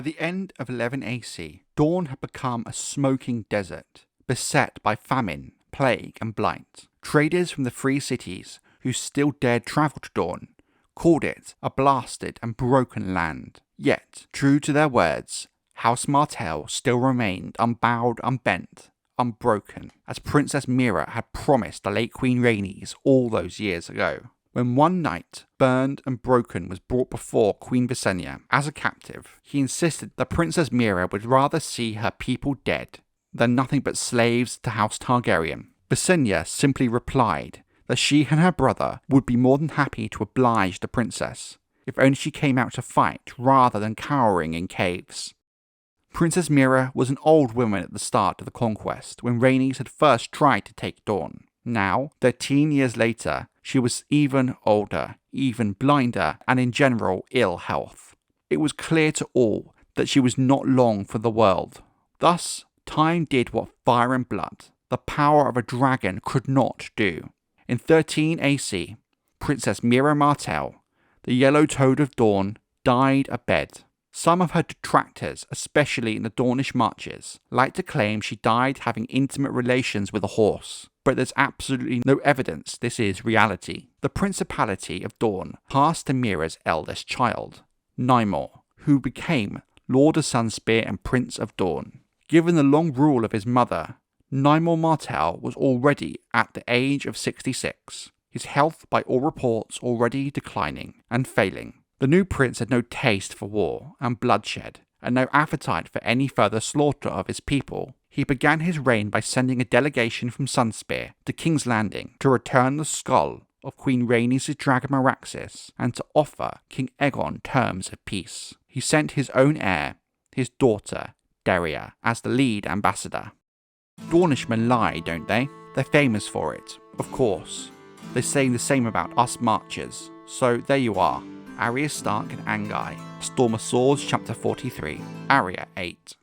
By the end of 11 AC, Dorne had become a smoking desert, beset by famine, plague and blight. Traders from the free cities, who still dared travel to Dorne, called it a blasted and broken land. Yet, true to their words, House Martell still remained unbowed, unbent, unbroken, as Princess Meera had promised the late Queen Rhaenys all those years ago. When one knight, burned and broken, was brought before Queen Visenya as a captive, he insisted that Princess Meera would rather see her people dead than nothing but slaves to House Targaryen. Visenya simply replied that she and her brother would be more than happy to oblige the princess, if only she came out to fight rather than cowering in caves. Princess Meera was an old woman at the start of the conquest when Rhaenys had first tried to take Dorne. Now, 13 years later, she was even older, even blinder, and in general ill health. It was clear to all that she was not long for the world. Thus, time did what fire and blood, the power of a dragon, could not do. In 13 AC, Princess Meera Martell, the Yellow Toad of Dorne, died abed. Some of her detractors, especially in the Dornish marches, like to claim she died having intimate relations with a horse, but there's absolutely no evidence this is reality. The Principality of Dorne passed to Meera's eldest child, Nymor, who became Lord of Sunspear and Prince of Dorne. Given the long rule of his mother, Nymor Martell was already at the age of 66, his health by all reports already declining and failing. The new prince had no taste for war and bloodshed, and no appetite for any further slaughter of his people. He began his reign by sending a delegation from Sunspear to King's Landing to return the skull of Queen Rhaenys' dragon Meraxes and to offer King Aegon terms of peace. He sent his own heir, his daughter, Daria, as the lead ambassador. Dornishmen lie, don't they? They're famous for it, of course. They say the same about us Marchers, so there you are. Arya Stark and Anguy, Storm of Swords, Chapter 43, Arya 8.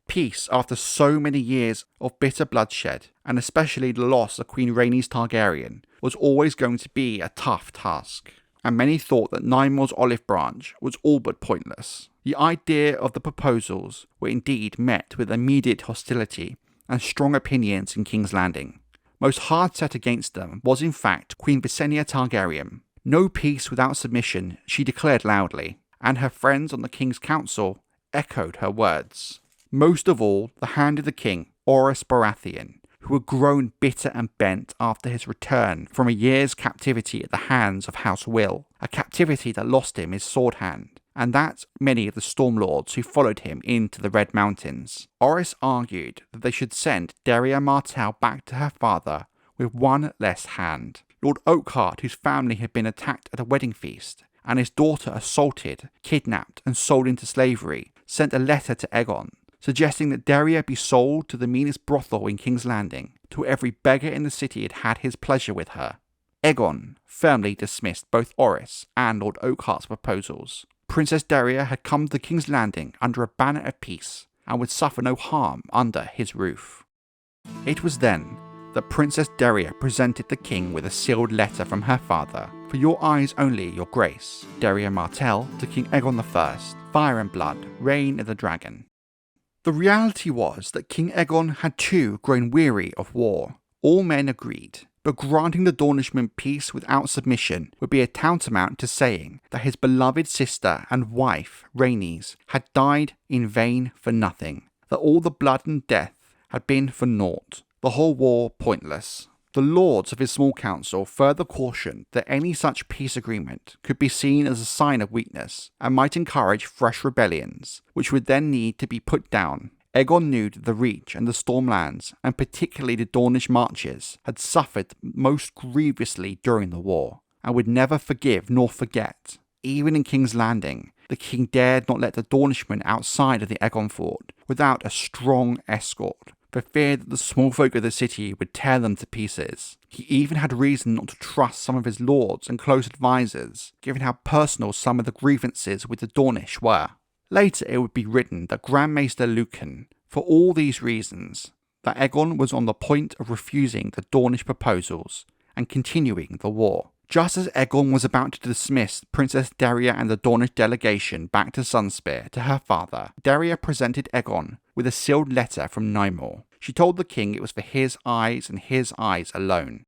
Peace after so many years of bitter bloodshed, and especially the loss of Queen Rhaenys Targaryen, was always going to be a tough task, and many thought that Nymor's olive branch was all but pointless. The idea of the proposals were indeed met with immediate hostility and strong opinions in King's Landing. Most hard set against them was in fact Queen Visenya Targaryen. No peace without submission, she declared loudly, and her friends on the king's council echoed her words. Most of all, the hand of the king, Orys Baratheon, who had grown bitter and bent after his return from a year's captivity at the hands of House Will, a captivity that lost him his sword hand, and that many of the Stormlords who followed him into the Red Mountains. Orys argued that they should send Daria Martell back to her father with one less hand. Lord Oakhart, whose family had been attacked at a wedding feast, and his daughter assaulted, kidnapped and sold into slavery, sent a letter to Aegon, suggesting that Daria be sold to the meanest brothel in King's Landing, till every beggar in the city had had his pleasure with her. Aegon firmly dismissed both Orys and Lord Oakhart's proposals. Princess Daria had come to King's Landing under a banner of peace, and would suffer no harm under his roof. It was then that Princess Daria presented the king with a sealed letter from her father. For your eyes only, your grace, Daria Martell to King Aegon I, Fire and Blood, Reign of the Dragon. The reality was that King Aegon had too grown weary of war. All men agreed, but granting the Dornishmen peace without submission would be a tantamount to saying that his beloved sister and wife, Rhaenys, had died in vain for nothing, that all the blood and death had been for naught, the whole war pointless. The lords of his small council further cautioned that any such peace agreement could be seen as a sign of weakness and might encourage fresh rebellions, which would then need to be put down. Aegon knew that the Reach and the Stormlands, and particularly the Dornish marches, had suffered most grievously during the war, and would never forgive nor forget. Even in King's Landing, the king dared not let the Dornishmen outside of the Aegon fort without a strong escort, for fear that the small folk of the city would tear them to pieces. He even had reason not to trust some of his lords and close advisors, given how personal some of the grievances with the Dornish were. Later it would be written that Grand Maester Lucan, for all these reasons, that Aegon was on the point of refusing the Dornish proposals and continuing the war. Just as Aegon was about to dismiss Princess Daria and the Dornish delegation back to Sunspear to her father, Daria presented Aegon with a sealed letter from Nymor. She told the king it was for his eyes and his eyes alone.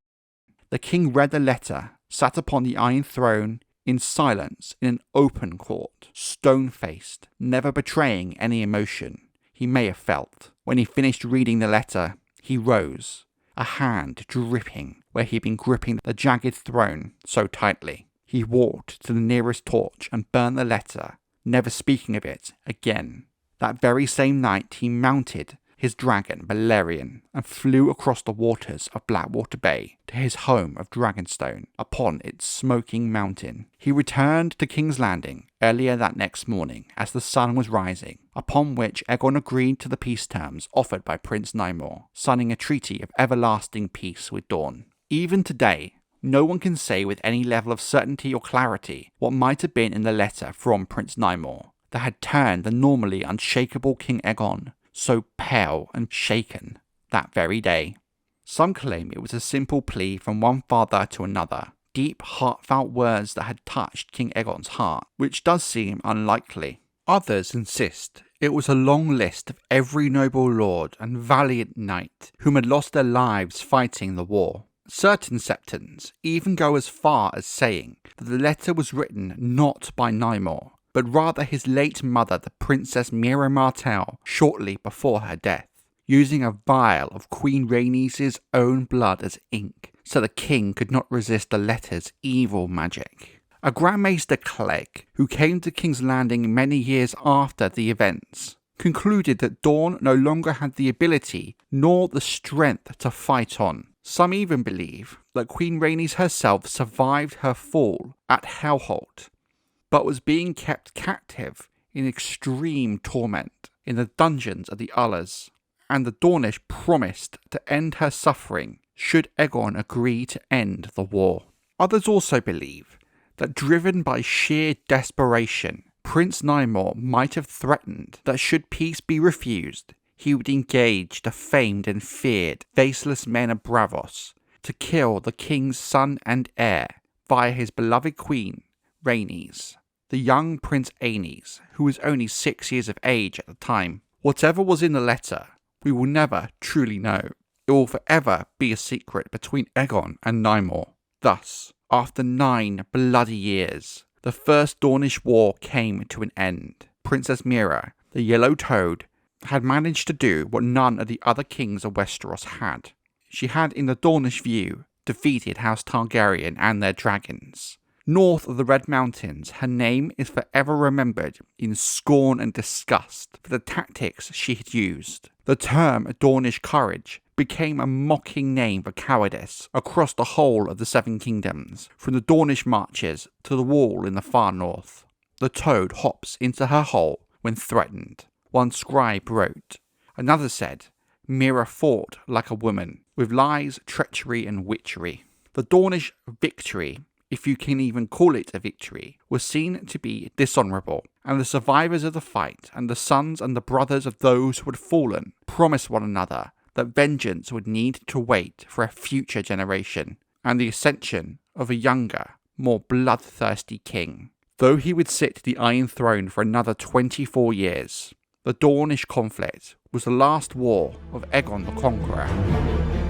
The king read the letter, sat upon the Iron Throne in silence in an open court, stone-faced, never betraying any emotion he may have felt. When he finished reading the letter, he rose, a hand dripping where he had been gripping the jagged throne so tightly. He walked to the nearest torch and burned the letter, never speaking of it again. That very same night he mounted his dragon Balerion and flew across the waters of Blackwater Bay to his home of Dragonstone upon its smoking mountain. He returned to King's Landing earlier that next morning as the sun was rising, upon which Aegon agreed to the peace terms offered by Prince Nymor, signing a treaty of everlasting peace with Dorne. Even today, no one can say with any level of certainty or clarity what might have been in the letter from Prince Nymor that had turned the normally unshakable King Aegon so pale and shaken that very day. Some claim it was a simple plea from one father to another, deep, heartfelt words that had touched King Aegon's heart, which does seem unlikely. Others insist it was a long list of every noble lord and valiant knight whom had lost their lives fighting the war. Certain septons even go as far as saying that the letter was written not by Nymor, but rather his late mother, the Princess Mira Martell, shortly before her death, using a vial of Queen Rhaenys' own blood as ink, so the king could not resist the letter's evil magic. A Grand Maester Clegg, who came to King's Landing many years after the events, concluded that Dorne no longer had the ability nor the strength to fight on. Some even believe that Queen Rhaenys herself survived her fall at Hellholt, but was being kept captive in extreme torment in the dungeons of the Ullars, and the Dornish promised to end her suffering should Aegon agree to end the war. Others also believe that, driven by sheer desperation, Prince Nymor might have threatened that should peace be refused, he would engage the famed and feared faceless men of Braavos to kill the king's son and heir via his beloved queen, Rhaenys, the young Prince Aenys, who was only 6 years of age at the time. Whatever was in the letter, we will never truly know. It will forever be a secret between Aegon and Nymor. Thus, after 9 bloody years, the First Dornish War came to an end. Princess Mira, the Yellow Toad, had managed to do what none of the other kings of Westeros had. She had, in the Dornish view, defeated House Targaryen and their dragons. North of the Red Mountains, her name is forever remembered in scorn and disgust for the tactics she had used. The term Dornish courage became a mocking name for cowardice across the whole of the Seven Kingdoms, from the Dornish marches to the wall in the far north. The toad hops into her hole when threatened, one scribe wrote. Another said, Mira fought like a woman, with lies, treachery and witchery. The Dornish victory, if you can even call it a victory, was seen to be dishonourable, and the survivors of the fight and the sons and the brothers of those who had fallen promised one another that vengeance would need to wait for a future generation, and the ascension of a younger, more bloodthirsty king. Though he would sit the Iron Throne for another 24 years, the Dornish conflict was the last war of Aegon the Conqueror.